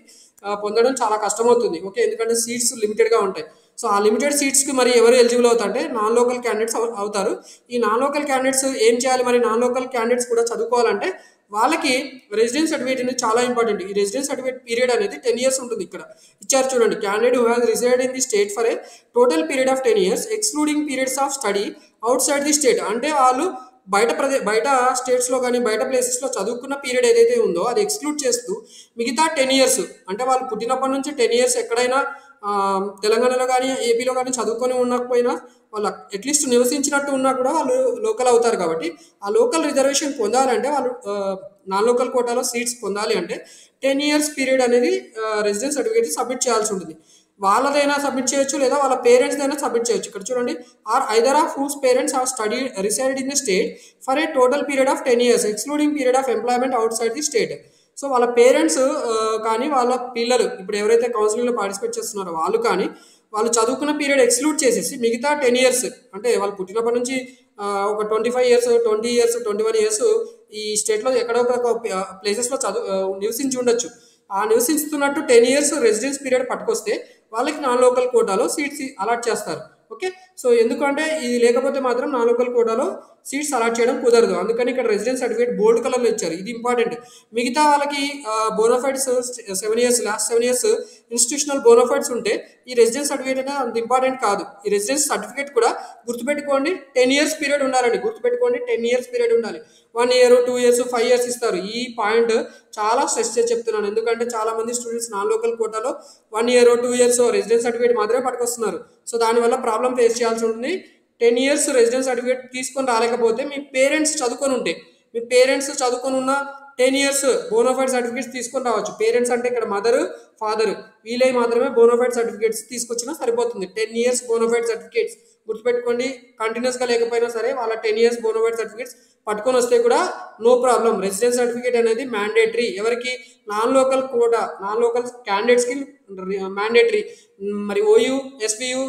పొందడం చాలా కష్టమవుతుంది. ఓకే, ఎందుకంటే సీట్స్ లిమిటెడ్గా ఉంటాయి. సో ఆ లిమిటెడ్ సీట్స్కి మరి ఎవరు ఎలిజిబుల్ అవుతారంటే నాన్ లోకల్ క్యాండిడేట్స్ అవుతారు. ఈ నాన్ లోకల్ క్యాండిడేట్స్ ఏం చేయాలి మరి? నాన్ లోకల్ క్యాండిడేట్స్ కూడా చదువుకోవాలంటే వాళ్ళకి రెసిడెన్స్ సర్టిఫికేట్ అనేది చాలా ఇంపార్టెంట్. ఈ రెసిడెన్స్ సర్టిఫికేట్ పీరియడ్ అనేది 10 years ఉంటుంది. ఇక్కడ ఇచ్చారు చూడండి, candidate who has reside in the state for a total period of 10 years excluding periods of study out side the state. అంటే వాళ్ళు బయట స్టేట్స్లో కానీ బయట ప్లేసెస్లో చదువుకున్న పీరియడ్ ఏదైతే ఉందో అది ఎక్స్క్లూడ్ చేస్తూ మిగతా 10 years, అంటే వాళ్ళు పుట్టినప్పటి నుంచి 10 years ఎక్కడైనా తెలంగాణలో కానీ ఏపీలో కానీ చదువుకొని ఉండకపోయినా వాళ్ళు అట్లీస్ట్ నివసించినట్టు ఉన్నా కూడా వాళ్ళు లోకల్ అవుతారు. కాబట్టి ఆ లోకల్ రిజర్వేషన్ పొందాలంటే వాళ్ళు నాన్ లోకల్ కోటాలో సీట్స్ పొందాలి అంటే 10 years పీరియడ్ అనేది రెసిడెన్స్ సర్టిఫికేట్ సబ్మిట్ చేయాల్సి ఉంటుంది. వాళ్ళదైనా సబ్మిట్ చేయొచ్చు, లేదా వాళ్ళ పేరెంట్స్ అయినా సబ్మిట్ చేయొచ్చు. ఇక్కడ చూడండి, or either of whose parents have study resided in the state for a total period of 10 years excluding period of employment outside the state. So వాళ్ళ పేరెంట్స్ కానీ వాళ్ళ పిల్లలు ఇప్పుడు ఎవరైతే కౌన్సిలింగ్లో పార్టిసిపేట్ చేస్తున్నారో వాళ్ళు కానీ వాళ్ళు చదువుకున్న పీరియడ్ ఎక్స్క్లూడ్ చేసేసి మిగతా 10 years, అంటే వాళ్ళు పుట్టినప్పటి నుంచి ఒక 25 years, 20 years, 21 years ఈ స్టేట్లో ఎక్కడో ఒక ప్లేసెస్లో నివసించి ఉండొచ్చు. ఆ నివసిస్తున్నట్టు 10 years రెసిడెన్స్ పీరియడ్ పట్టుకొస్తే వాళ్ళకి నాన్ లోకల్ కోటాలో సీట్స్ అలాట్ చేస్తారు. ఓకే, సో ఎందుకంటే ఇది లేకపోతే మాత్రం నాన్ లోకల్ కోటాలో సీట్స్ అలాట్ చేయడం కుదరదు. అందుకని ఇక్కడ రెసిడెన్స్ సర్టిఫికేట్ బోల్డ్ కలర్లో ఇచ్చారు. ఇది ఇంపార్టెంట్. మిగతా వాళ్ళకి bona fides 7 years, last 7 years institutional bona fides ఉంటే ఈ రెసిడెన్స్ సర్టిఫికేట్ అనేది అంత ఇంపార్టెంట్ కాదు. ఈ రెసిడెన్స్ సర్టిఫికేట్ కూడా గుర్తుపెట్టుకోండి 10 years పీరియడ్ ఉండాలండి. గుర్తుపెట్టుకోండి 10 years పీరియడ్ ఉండాలి. 1 year, 2 years, 5 years ఇస్తారు. ఈ పాయింట్ చాలా స్ట్రెస్ చేసి చెప్తున్నాను, ఎందుకంటే చాలా మంది స్టూడెంట్స్ నాన్ లోకల్ కోటాలో 1 year, 2 years రెసిడెన్స్ సర్టిఫికేట్ మాత్రమే పట్టుకొస్తున్నారు. సో దానివల్ల ప్రాబ్లం ఫేస్ చేయాల్సి ఉంటుంది. 10 years రెసిడెన్స్ సర్టిఫికేట్ తీసుకొని రాలేకపోతే మీ పేరెంట్స్ చదువుకొని ఉంటే, మీ పేరెంట్స్ చదువుకొని ఉన్న 10 years బోనోఫైడ్ సర్టిఫికేట్స్ తీసుకొని రావచ్చు. పేరెంట్స్ అంటే ఇక్కడ మదర్, ఫాదర్ వీళ్ళే మాత్రమే బోనోఫైడ్ సర్టిఫికేట్స్ తీసుకొచ్చినా సరిపోతుంది. 10 years బోనోఫైడ్ సర్టిఫికేట్స్ గుర్తుపెట్టుకోండి. కంటిన్యూస్గా లేకపోయినా సరే వాళ్ళ 10 years బోనోఫైడ్ సర్టిఫికేట్స్ పట్టుకొని వస్తే కూడా నో ప్రాబ్లం. రెసిడెన్స్ సర్టిఫికేట్ అనేది మ్యాండేటరీ. ఎవరికి? Non local quota, non local క్యాండిడేట్స్కి మ్యాండేటరీ. మరి ఓయూ, ఎస్వియు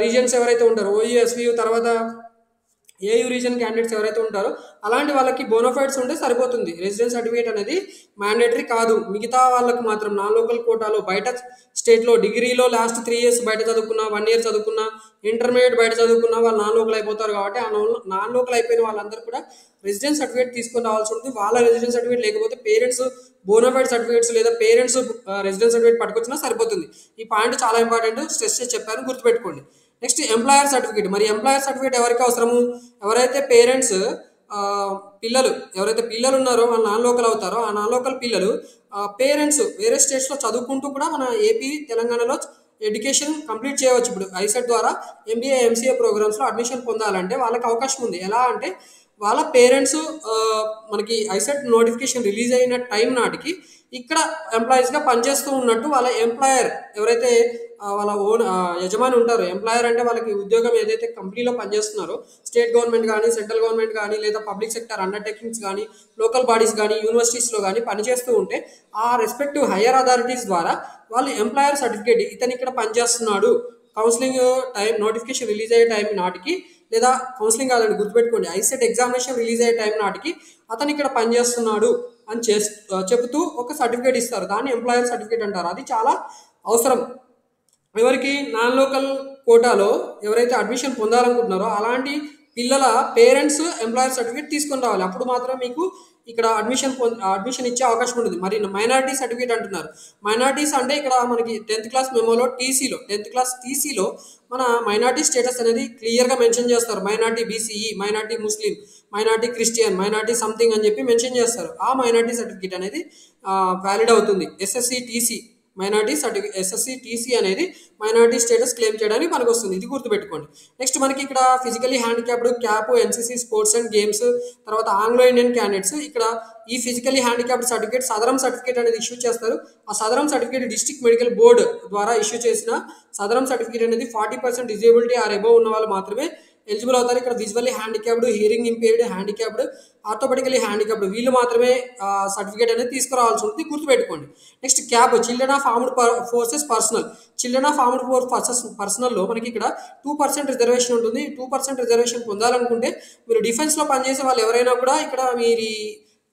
రీజన్స్ ఎవరైతే ఉంటారో, ఓయూ, ఎస్వియు తర్వాత ఏయూ రీజన్ క్యాండిడేట్స్ ఎవరైతే ఉంటారో అలాంటి వాళ్ళకి బోనోఫైడ్స్ ఉంటే సరిపోతుంది. రెసిడెన్స్ సర్టిఫికేట్ అనేది మ్యాండేటరీ కాదు. మిగతా వాళ్ళకి మాత్రం నాన్ లోకల్ కోటాలో బయట స్టేట్లో డిగ్రీలో లాస్ట్ 3 years బయట చదువుకున్న, 1 year చదువుకున్న, ఇంటర్మీడియట్ బయట చదువుకున్న వాళ్ళు నాన్ లోకల్ అయిపోతారు. కాబట్టి ఆ నాన్ లోకల్ అయిపోయిన వాళ్ళందరూ కూడా రెసిడెన్స్ సర్టిఫికేట్ తీసుకొని రావాల్సి ఉంటుంది. వాళ్ళ రెసిడెన్స్ సర్టిఫికేట్ లేకపోతే పేరెంట్స్ బోనోఫైడ్ సర్టిఫికేట్స్ లేదా పేరెంట్స్ రెసిడెన్స్ సర్టిఫికేట్ పట్టుకొచ్చినా సరిపోతుంది. ఈ పాయింట్ చాలా ఇంపార్టెంట్, స్ట్రెస్ చేసి చెప్పాను, గుర్తుపెట్టుకోండి. Next employer certificate. మరి ఎంప్లాయర్ సర్టిఫికేట్ ఎవరికి అవసరము? ఎవరైతే పేరెంట్స్ పిల్లలు ఎవరైతే పిల్లలు ఉన్నారో వాళ్ళు నాన్ లోకల్ అవుతారో ఆ నాన్ లోకల్ పిల్లలు పేరెంట్స్ వేరే స్టేట్స్లో చదువుకుంటూ కూడా మన ఏపీ, తెలంగాణలో ఎడ్యుకేషన్ కంప్లీట్ చేయవచ్చు. ఇప్పుడు ఐసెట్ ద్వారా MBA, MCA ప్రోగ్రామ్స్లో అడ్మిషన్ పొందాలంటే వాళ్ళకి అవకాశం ఉంది. ఎలా అంటే వాళ్ళ పేరెంట్స్ మనకి ఐసెట్ నోటిఫికేషన్ రిలీజ్ అయిన టైం నాటికి ఇక్కడ ఎంప్లాయీస్గా పనిచేస్తూ ఉన్నట్టు వాళ్ళ ఎంప్లాయర్ ఎవరైతే వాళ్ళ ఓన్ యజమాని ఉంటారో, ఎంప్లాయర్ అంటే వాళ్ళకి ఉద్యోగం ఏదైతే కంపెనీలో పనిచేస్తున్నారో స్టేట్ గవర్నమెంట్ కానీ, సెంట్రల్ గవర్నమెంట్ కానీ, లేదా పబ్లిక్ సెక్టర్ అండర్టేకింగ్స్ కానీ, లోకల్ బాడీస్ కానీ, యూనివర్సిటీస్లో కానీ పనిచేస్తూ ఉంటే ఆ రెస్పెక్టివ్ హయ్యర్ అథారిటీస్ ద్వారా వాళ్ళు ఎంప్లాయర్ సర్టిఫికేట్ ఇతను ఇక్కడ పనిచేస్తున్నాడు కౌన్సిలింగ్ టైం నోటిఫికేషన్ రిలీజ్ అయ్యే టైం నాటికి, లేదా కౌన్సిలింగ్ కాదండి గుర్తుపెట్టుకోండి, ఐసెట్ ఎగ్జామినేషన్ రిలీజ్ అయ్యే టైం నాటికి అతను ఇక్కడ పనిచేస్తున్నాడు అని చెబుతూ ఒక సర్టిఫికేట్ ఇస్తారు. దాన్ని ఎంప్లాయర్ సర్టిఫికేట్ అంటారు. అది చాలా అవసరం. ఎవరికి? నాన్ లోకల్ కోటాలో ఎవరైతే అడ్మిషన్ పొందాలనుకుంటున్నారో అలాంటి పిల్లల పేరెంట్స్ ఎంప్లాయర్ సర్టిఫికేట్ తీసుకొని రావాలి. అప్పుడు మాత్రం మీకు ఇక్కడ అడ్మిషన్ ఇచ్చే అవకాశం ఉంటుంది. మరి మైనారిటీ సర్టిఫికేట్ అంటున్నారు. మైనారిటీస్ అంటే ఇక్కడ మనకి 10th క్లాస్ మెమోలో 10th క్లాస్ టీసీలో మన మైనారిటీ స్టేటస్ అనేది క్లియర్గా మెన్షన్ చేస్తారు. మైనారిటీ BCE, మైనారిటీ ముస్లిం, మైనారిటీ క్రిస్టియన్, మైనారిటీ సంథింగ్ అని చెప్పి మెన్షన్ చేస్తారు. ఆ మైనారిటీ సర్టిఫికేట్ అనేది వ్యాలిడ్ అవుతుంది. SSC TC అనేది మైనారిటీ స్టేటస్ క్లెయిమ్ చేయడానికి మనకు వస్తుంది. ఇది గుర్తుపెట్టుకోండి. నెక్స్ట్ మనకి ఇక్కడ physically handicapped, cap, NCC, sports and games, తర్వాత ఆంగ్లో ఇండియన్ క్యాండిడేట్స్ ఇక్కడ ఈ ఫిజికలీ హ్యాండిక్యాప్డ్ సర్టిఫికేట్ సదరం సర్టిఫికేట్ అనేది ఇష్యూ చేస్తారు. ఆ సదరం సర్టిఫికేట్ డిస్ట్రిక్ట్ మెడికల్ బోర్డు ద్వారా ఇష్యూ చేసిన సదరం సర్టిఫికేట్ అనేది 40% డిజేబిలిటీ ఆర్ అబోవ్ ఉన్న వాళ్ళు మాత్రమే ఎలిజిబుల్ అవుతారు. ఇక్కడ visually handicapped, hearing impaired, handicapped, orthopedically handicapped వీళ్ళు మాత్రమే సర్టిఫికేట్ అనేది తీసుకురావాల్సి ఉంటుంది, గుర్తుపెట్టుకోండి. Next CAP children of armed forces personnel. Children of armed forces పర్సనల్లో మనకి ఇక్కడ 2% రిజర్వేషన్ ఉంటుంది. 2% రిజర్వేషన్ పొందాలనుకుంటే మీరు డిఫెన్స్లో పనిచేసే వాళ్ళు ఎవరైనా కూడా ఇక్కడ మీరు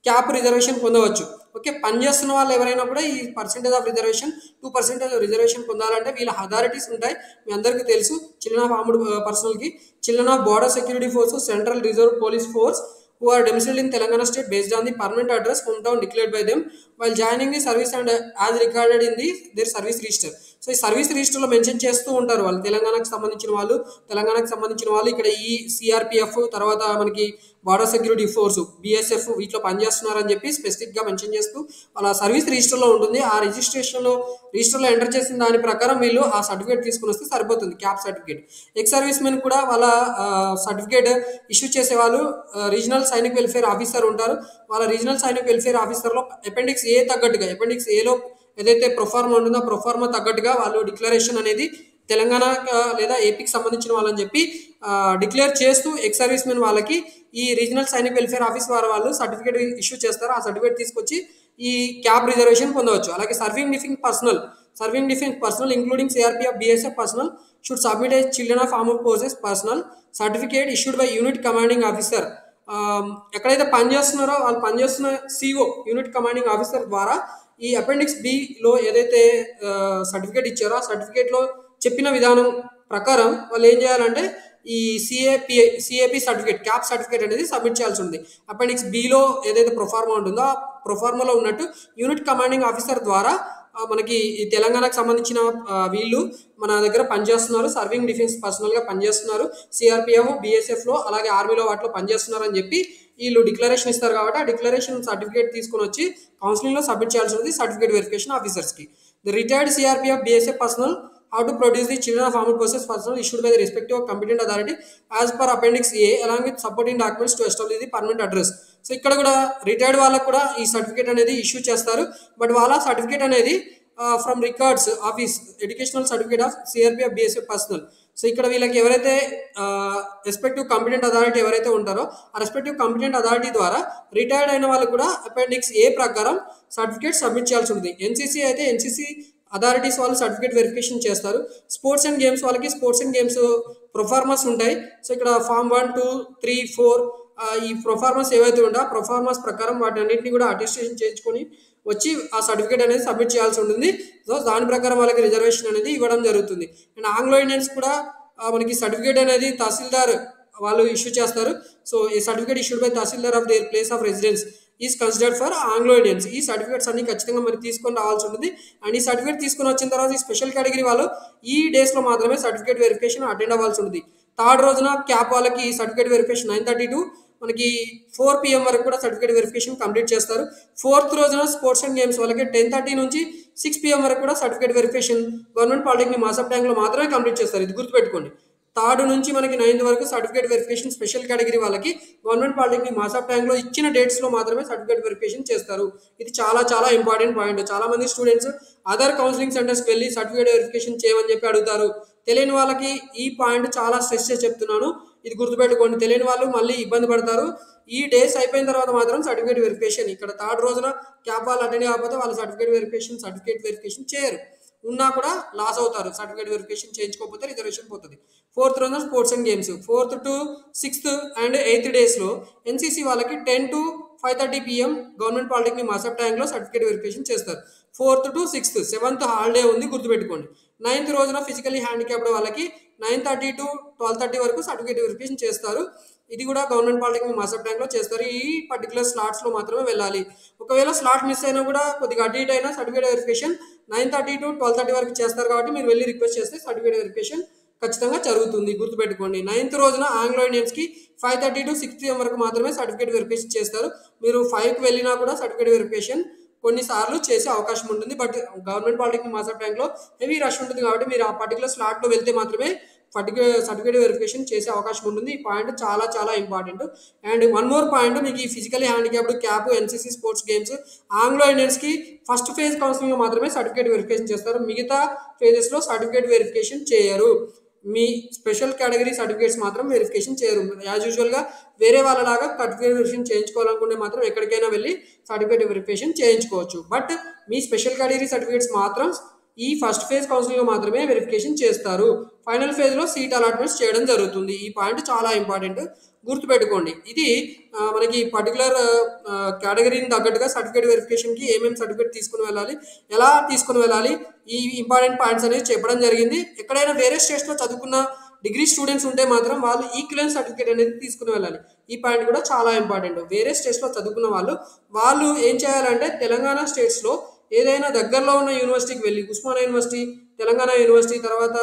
క్యాప్ రిజర్వేషన్ పొందవచ్చు. ఓకే, పనిచేస్తున్న వాళ్ళు ఎవరైనా కూడా ఈ పర్సెంటేజ్ ఆఫ్ రిజర్వేషన్ 2% రిజర్వేషన్ పొందాలంటే వీళ్ళ అథారిటీస్ ఉంటాయి, మీ అందరికీ తెలుసు. చిల్డ్రన్ ఆఫ్ ఆర్మ్డ్ పర్సనల్కి children of border security forces, central reserve police force who are domiciled in Telangana state based on the permanent address hometown declared by them while joining the service and as recorded in their service register. So ఈ service రిజిస్టర్లో mention చేస్తూ ఉంటారు వాళ్ళు తెలంగాణకు సంబంధించిన వాళ్ళు ఇక్కడ ఈ సిఆర్పిఎఫ్ తర్వాత మనకి బార్డర్ సెక్యూరిటీ ఫోర్స్ బిఎస్ఎఫ్ వీటిలో పనిచేస్తున్నారని చెప్పి స్పెసిఫిక్గా మెన్షన్ చేస్తూ వాళ్ళ సర్వీస్ రిజిస్టర్లో ఉంటుంది. ఆ రిజిస్ట్రేషన్లో ఎంటర్ చేసిన దాని ప్రకారం వీళ్ళు ఆ సర్టిఫికేట్ తీసుకుని వస్తే సరిపోతుంది, cap certificate. Ex service men కూడా వాళ్ళ సర్టిఫికేట్ ఇష్యూ చేసే వాళ్ళు రీజనల్ సైనిక్ వెల్ఫేర్ ఆఫీసర్ ఉంటారు. వాళ్ళ రీజనల్ సైనిక్ వెల్ఫేర్ ఆఫీసర్లో అపెండిక్స్ ఏ తగ్గట్టుగా, అపెండిక్స్ ఏలో ఏదైతే ప్రొఫార్మా ఉంటుందో ఆ ప్రొఫార్మా తగ్గట్టుగా వాళ్ళు డిక్లరేషన్ అనేది తెలంగాణ లేదా ఏపీకి సంబంధించిన వాళ్ళని చెప్పి డిక్లేర్ చేస్తూ ఎక్స్ సర్వీస్ మెన్ వాళ్ళకి ఈ రీజనల్ సైనిక్ వెల్ఫేర్ ఆఫీస్ వాళ్ళు సర్టిఫికేట్ ఇష్యూ చేస్తారు. ఆ సర్టిఫికేట్ తీసుకొచ్చి ఈ క్యాప్ రిజర్వేషన్ పొందవచ్చు. అలాగే serving defence personnel including CRPF BSF personal should submit A children of armed forces personal certificate issued by unit commanding officer. ఎక్కడైతే పనిచేస్తున్నారో వాళ్ళు పనిచేస్తున్న సిఓ యూనిట్ కమాండింగ్ ఆఫీసర్ ద్వారా ఈ అపెండిక్స్ బిలో ఏదైతే సర్టిఫికేట్ ఇచ్చారో ఆ సర్టిఫికేట్లో చెప్పిన విధానం ప్రకారం వాళ్ళు ఏం చేయాలంటే ఈ సిఏపి సర్టిఫికేట్, క్యాప్ సర్టిఫికేట్ అనేది సబ్మిట్ చేయాల్సి ఉంది. అపెండిక్స్ బిలో ఏదైతే ప్రొఫార్మా ఉంటుందో ఆ ప్రొఫార్మాలో ఉన్నట్టు యూనిట్ కమాండింగ్ ఆఫీసర్ ద్వారా మనకి ఈ తెలంగాణకు సంబంధించిన వీళ్ళు మన దగ్గర పనిచేస్తున్నారు, సర్వింగ్ డిఫెన్స్ పర్సనల్గా పనిచేస్తున్నారు, సిఆర్పిఎఫ్ బిఎస్ఎఫ్లో అలాగే ఆర్మీలో వాటిలో పనిచేస్తున్నారు అని చెప్పి వీళ్ళు డిక్లరేషన్ ఇస్తారు. కాబట్టి ఆ డిక్లరేషన్ సర్టిఫికేట్ తీసుకొని వచ్చి కౌన్సిలింగ్లో సబ్మిట్ చేయాల్సి ఉంది సర్టిఫికేట్ వెరిఫికేషన్ ఆఫీసర్స్కి. The retired CRPF BSF personnel how to produce the children of armed forces personnel issued by the respective competent authority as per appendix A along with supporting documents to establish the permanent address. So ఇక్కడ కూడా retired వాళ్ళకు కూడా ఈ certificate అనేది issue చేస్తారు. But వాళ్ళ certificate అనేది from records office educational certificate of CRPF BSF personal. So ఇక్కడ వీళ్ళకి ఎవరైతే రెస్పెక్టివ్ కాంపిటెంట్ అథారిటీ ఎవరైతే ఉంటారో ఆ రెస్పెక్టివ్ కాంపిటెంట్ అథారిటీ ద్వారా రిటైర్డ్ అయిన వాళ్ళు కూడా అపెండిక్స్ ఏ ప్రకారం సర్టిఫికేట్ సబ్మిట్ చేయాల్సి ఉంటుంది. ఎన్సీసీ అయితే ఎన్సీసీ అథారిటీస్ వాళ్ళు సర్టిఫికేట్ వెరిఫికేషన్ చేస్తారు. స్పోర్ట్స్ అండ్ గేమ్స్ వాళ్ళకి స్పోర్ట్స్ అండ్ గేమ్స్ ప్రొఫార్మర్స్ ఉంటాయి. సో ఇక్కడ ఫామ్ 1, 2, 3, 4 ఈ ప్రొఫార్మర్స్ ఏవైతే ఉంటాయో ఆ ప్రొఫార్మర్స్ ప్రకారం వాటి అన్నింటినీ కూడా అటెస్టేషన్ చేయించుకొని వచ్చి ఆ సర్టిఫికేట్ అనేది సబ్మిట్ చేయాల్సి ఉంటుంది. సో దాని ప్రకారం వాళ్ళకి రిజర్వేషన్ అనేది ఇవ్వడం జరుగుతుంది. అండ్ ఆంగ్లో ఇండియన్స్ కూడా మనకి సర్టిఫికేట్ అనేది తహసీల్దార్ వాళ్ళు ఇష్యూ చేస్తారు. సో ఈ certificate issued by tahsildar of their place of residence is considered for Anglo Indians. ఈ సర్టిఫికేట్స్ అన్ని ఖచ్చితంగా మరి తీసుకొని రావాల్సి ఉంటుంది. అండ్ ఈ సర్టిఫికేట్ తీసుకొని వచ్చిన తర్వాత ఈ స్పెషల్ కేటగిరీ వాళ్ళు ఈ డేస్లో మాత్రమే సర్టిఫికేట్ వెరిఫికేషన్ అటెండ్ అవ్వాల్సి ఉంటుంది. థర్డ్ రోజున క్యాప్ వాళ్ళకి సర్టిఫికేట్ వెరిఫికేషన్ 9:30 to మనకి 4 PM వరకు కూడా సర్టిఫికేట్ వెరిఫికేషన్ కంప్లీట్ చేస్తారు. ఫోర్త్ రోజున స్పోర్ట్స్ అండ్ గేమ్స్ వాళ్ళకి 10:30 నుంచి 6 PM వరకు కూడా సర్టిఫికేట్ వెరిఫికేషన్ గవర్నమెంట్ పాలిటెక్నిక్ మాసప్ ట్యాంక్లో మాత్రమే కంప్లీట్ చేస్తారు. ఇది గుర్తుపెట్టుకోండి. థర్డ్ నుంచి మనకి 9th వరకు సర్టిఫికేట్ వెరిఫికేషన్ స్పెషల్ కేటగిరీ వాళ్ళకి గవర్నమెంట్ పాలిటెక్నిక్ మాసప్ ట్యాంక్లో ఇచ్చిన డేట్స్లో మాత్రమే సర్టిఫికేట్ వెరిఫికేషన్ చేస్తారు. ఇది చాలా చాలా ఇంపార్టెంట్ పాయింట్. చాలా మంది స్టూడెంట్స్ అదర్ కౌన్సిలింగ్ సెంటర్స్కి వెళ్ళి సర్టిఫికేట్ వెరిఫికేషన్ చేయమని చెప్పి అడుగుతారు. తెలియని వాళ్ళకి ఈ పాయింట్ చాలా స్ట్రెస్ చేసి చెప్తున్నాను. ఇది గుర్తుపెట్టుకోండి. తెలియని వాళ్ళు మళ్ళీ ఇబ్బంది పడతారు. ఈ డేస్ అయిపోయిన తర్వాత మాత్రం సర్టిఫికేట్ వెరిఫికేషన్ ఇక్కడ థర్డ్ రోజున క్యాప్ వాళ్ళు అటెండ్ కాకపోతే వాళ్ళు సర్టిఫికేట్ వెరిఫికేషన్ చేయరు. ఉన్నా కూడా లాస్ అవుతారు. సర్టిఫికేట్ వెరిఫికేషన్ చేయించుకోకపోతే రిజర్వేషన్ పోతుంది. ఫోర్త్ రోజున sports and games 4th to 6th and 8th డేస్లో ఎన్సీసీ వాళ్ళకి 10 to 5:30 PM గవర్నమెంట్ పాలిటెక్నిక్ మాసప్ ట్యాంక్లో సర్టిఫికేట్ వెరిఫికేషన్ చేస్తారు. 4th to 6th 7th holiday ఉంది, గుర్తుపెట్టుకోండి. 9th రోజున ఫిజికలీ హ్యాండిక్యాప్డ్ వాళ్ళకి 9:30 to 12:30 వరకు సర్టిఫికేట్ వెరిఫికేషన్ చేస్తారు. ఇది కూడా గవర్నమెంట్ పాలిటెక్నిక్ మాసప్ ట్యాంక్లో చేస్తారు. ఈ పర్టికులర్ స్లాట్స్లో మాత్రమే వెళ్ళాలి. ఒకవేళ స్లాట్ మిస్ అయినా కూడా కొద్దిగా అటు ఇటు అయినా సర్టిఫికేట్ వెరిఫికేషన్ 9:30 to 12:30 వరకు చేస్తారు. కాబట్టి మీరు వెళ్ళి రిక్వెస్ట్ చేస్తే సర్టిఫికేట్ వెరిఫికేషన్ ఖచ్చితంగా జరుగుతుంది, గుర్తుపెట్టుకోండి. 9th రోజున ఆంగ్లో ఇండియన్స్కి 5:30 to 6 PM వరకు మాత్రమే సర్టిఫికేట్ వెరిఫికేషన్ చేస్తారు. మీరు 5కి వెళ్ళినా కూడా సర్టిఫికేట్ వెరిఫికేషన్ కొన్నిసార్లు చేసే అవకాశం ఉంటుంది. బట్ గవర్నమెంట్ పాలిటెక్నిక్ మాసప్ ట్యాంక్లో హెవీ రష్ ఉంటుంది కాబట్టి మీరు ఆ పర్టికులర్ స్లాట్లో వెళ్తే మాత్రమే సర్టిఫికేట్ వెరిఫికేషన్ చేసే అవకాశం ఉంటుంది. ఈ పాయింట్ చాలా చాలా important. And one more point, మీకు ఈ physically handicapped CAP NCC sports games Anglo ఇండియన్స్కి ఫస్ట్ ఫేజ్ కౌన్సిలింగ్ మాత్రమే సర్టిఫికేట్ వెరిఫికేషన్ చేస్తారు. మిగతా ఫేజెస్లో సర్టిఫికేట్ వెరిఫికేషన్ చేయరు. మీ స్పెషల్ కేటగిరీ సర్టిఫికేట్స్ మాత్రం వెరిఫికేషన్ చేయరు. యాజ్ యూజువల్గా వేరే వాళ్ళలాగా సర్టిఫికేట్ వెరిఫికేషన్ చేయించుకోవాలనుకుంటే మాత్రం ఎక్కడికైనా వెళ్ళి సర్టిఫికేట్ వెరిఫికేషన్ చేయించుకోవచ్చు. బట్ మీ స్పెషల్ కేటగిరీ సర్టిఫికేట్స్ మాత్రం ఈ ఫస్ట్ ఫేజ్ కౌన్సిలింగ్లో మాత్రమే వెరిఫికేషన్ చేస్తారు. ఫైనల్ ఫేజ్లో సీట్ అలాట్మెంట్స్ చేయడం జరుగుతుంది. ఈ పాయింట్ చాలా ఇంపార్టెంట్, గుర్తుపెట్టుకోండి. ఇది మనకి పర్టికులర్ కేటగిరీని తగ్గట్టుగా సర్టిఫికేట్ వెరిఫికేషన్కి ఏమేమి సర్టిఫికేట్ తీసుకుని వెళ్ళాలి, ఎలా తీసుకుని వెళ్ళాలి, ఈ ఇంపార్టెంట్ పాయింట్స్ అనేది చెప్పడం జరిగింది. ఎక్కడైనా వేరే స్టేట్స్లో చదువుకున్న డిగ్రీ స్టూడెంట్స్ ఉంటే మాత్రం వాళ్ళు ఈక్వలెన్స్ సర్టిఫికేట్ అనేది తీసుకుని వెళ్ళాలి. ఈ పాయింట్ కూడా చాలా ఇంపార్టెంట్. వేరే స్టేట్స్లో చదువుకున్న వాళ్ళు ఏం చేయాలంటే తెలంగాణ స్టేట్స్లో ఏదైనా దగ్గరలో ఉన్న యూనివర్సిటీకి వెళ్ళి, ఉస్మానియా యూనివర్సిటీ, తెలంగాణ యూనివర్సిటీ, తర్వాత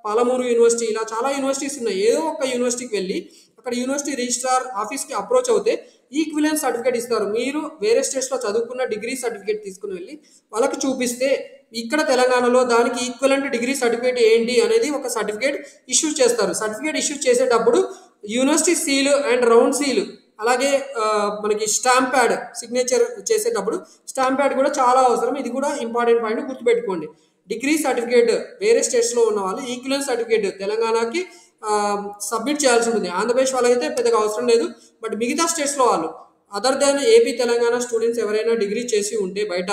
పాలమూరు యూనివర్సిటీ, ఇలా చాలా యూనివర్సిటీస్ ఉన్నాయి. ఏదో ఒక యూనివర్సిటీకి వెళ్ళి అక్కడ యూనివర్సిటీ రిజిస్ట్రార్ ఆఫీస్కి అప్రోచ్ అవుతే ఈక్విలెన్స్ సర్టిఫికేట్ ఇస్తారు. మీరు వేరే స్టేట్స్లో చదువుకున్న డిగ్రీ సర్టిఫికేట్ తీసుకుని వెళ్ళి వాళ్ళకి చూపిస్తే ఇక్కడ తెలంగాణలో దానికి ఈక్వలెంట్ డిగ్రీ సర్టిఫికేట్ ఏంటి అనేది ఒక సర్టిఫికేట్ ఇష్యూ చేస్తారు. సర్టిఫికేట్ ఇష్యూ చేసేటప్పుడు university seal and round seal, అలాగే మనకి స్టాంప్ ప్యాడ్ సిగ్నేచర్ చేసేటప్పుడు స్టాంప్ ప్యాడ్ కూడా చాలా అవసరం. ఇది కూడా ఇంపార్టెంట్ పాయింట్, గుర్తుపెట్టుకోండి. డిగ్రీ సర్టిఫికేట్ వేరే స్టేట్స్లో ఉన్న వాళ్ళు ఈక్వలెన్స్ సర్టిఫికేట్ తెలంగాణకి సబ్మిట్ చేయాల్సి ఉంటుంది. ఆంధ్రప్రదేశ్ వాళ్ళకైతే పెద్దగా అవసరం లేదు. బట్ మిగతా స్టేట్స్లో వాళ్ళు other than AP Telangana students ఎవరైనా డిగ్రీ చేసి ఉంటే బయట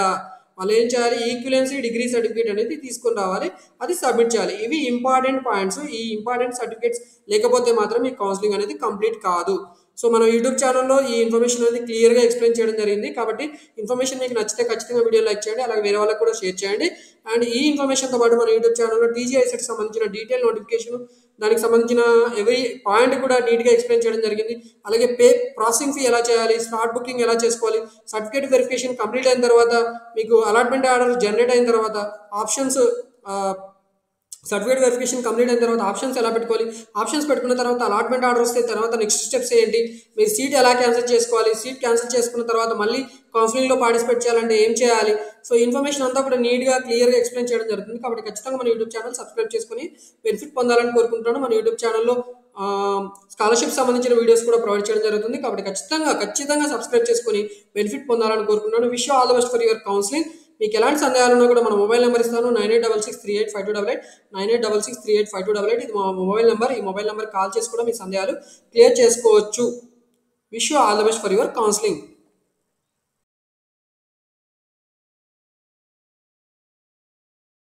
వాళ్ళు ఏం చేయాలి, ఈక్వలెన్సీ డిగ్రీ సర్టిఫికేట్ అనేది తీసుకొని రావాలి, అది సబ్మిట్ చేయాలి. ఇవి ఇంపార్టెంట్ పాయింట్స్. ఈ ఇంపార్టెంట్ సర్టిఫికేట్స్ లేకపోతే మాత్రం ఈ కౌన్సిలింగ్ అనేది కంప్లీట్ కాదు. సో మన యూట్యూబ్ ఛానల్లో ఈ ఇన్ఫర్మేషన్ అనేది క్లియర్గా ఎక్స్ప్లెయిన్ చేయడం జరిగింది. కాబట్టి ఇన్ఫర్మేషన్ మీకు నచ్చితే ఖచ్చితంగా వీడియో లైక్ చేయండి, అలాగే వేరే వాళ్ళకి కూడా షేర్ చేయండి. అండ్ ఈ ఇన్ఫర్మేషన్తో పాటు మన యూట్యూబ్ ఛానల్లో టీజీఐసెట్కి సంబంధించిన డీటెయిల్ నోటిఫికేషన్, దానికి సంబంధించిన ఎవ్రీ పాయింట్ కూడా నీట్గా ఎక్స్ప్లెయిన్ చేయడం జరిగింది. అలాగే ప్రాసెసింగ్ ఫీ ఎలా చేయాలి, స్లాట్ బుకింగ్ ఎలా చేసుకోవాలి, సర్టిఫికేట్ వెరిఫికేషన్ కంప్లీట్ అయిన తర్వాత మీకు అలాట్మెంట్ ఆర్డర్ జనరేట్ అయిన తర్వాత ఆప్షన్స్, సర్టిఫికేట్ వెరిఫికేషన్ కంప్లీట్ అయిన తర్వాత ఆప్షన్స్ ఎలా పెట్టుకోవాలి, ఆప్షన్స్ పెట్టుకున్న తర్వాత అలాట్మెంట్ ఆర్డర్ వస్తే తర్వాత నెక్స్ట్ స్టెప్స్ ఏంటి, మీరు సీట్ ఎలా క్యాన్సిల్ చేసుకోవాలి, సీట్ క్యాన్సిల్ చేసుకున్న తర్వాత మళ్ళీ కౌన్సిలింగ్లో పార్టిసిపేట్ చేయాలంటే ఏం చేయాలి. సో ఇన్ఫర్మేషన్ అంతా కూడా నీట్గా క్లియర్గా ఎక్స్ప్లెయిన్ చేయడం జరుగుతుంది. కాబట్టి ఖచ్చితంగా మన యూట్యూబ్ ఛానల్ సబ్స్క్రైబ్ చేసుకుని బెనిఫిట్ పొందాలని కోరుకుంటున్నాను. మన యూట్యూబ్ ఛానల్లో స్కాలర్షిప్ సంబంధించిన వీడియోస్ కూడా ప్రొవైడ్ చేయడం జరుగుతుంది. కాబట్టి ఖచ్చితంగా సబ్స్క్రైబ్ చేసుకుని బెనిఫిట్ పొందాలని కోరుకుంటున్నాను. Wish you all the best for your counselling. మీకు ఎలాంటి సందేహాలు ఉన్నా కూడా మన మొబైల్ నెంబర్ ఇస్తాను, 9866385288, 9866385288. ఇది మా మొబైల్ నెంబర్. ఈ మొబైల్ నెంబర్ కాల్ చేసి కూడా మీ సందేహాలు క్లియర్ చేసుకోవచ్చు. Wish you all the best for your counselling.